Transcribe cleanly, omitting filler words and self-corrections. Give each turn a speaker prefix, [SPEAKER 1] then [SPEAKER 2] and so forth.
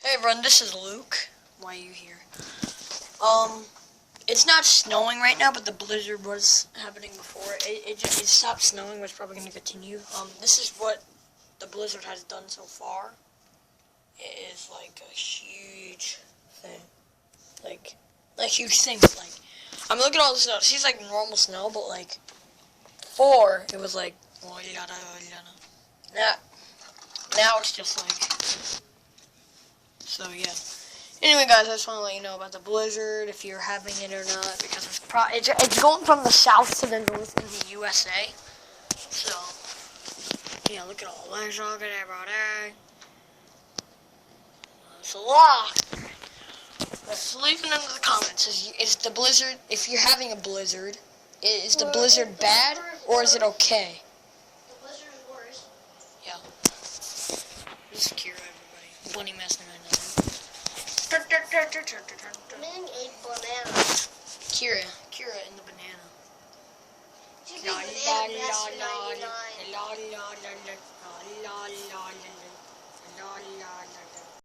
[SPEAKER 1] Hey everyone, this is Luke. Why are you here? It's not snowing right now, but the blizzard was happening before. It stopped snowing, but it's probably going to continue. This is what the blizzard has done so far. It is like a huge thing. Like huge things. Like, I'm looking at all the snow. It seems like normal snow, but like, before, it was like, now it's just like, so yeah. Anyway, guys, I just want to let you know about the blizzard, if you're having it or not, because it's going from the south to the north in the USA. So, yeah, look at all that. Look at everybody. It's a lot. Let's leave it in the comments. Is the blizzard, if you're having a blizzard, is the blizzard bad or is it okay?
[SPEAKER 2] The blizzard is worse.
[SPEAKER 1] Yeah. This is Kira, everybody. Bunny Master 99.
[SPEAKER 2] I'm eating a banana.
[SPEAKER 1] Kira in the banana.
[SPEAKER 2] She's eating banana Master 99.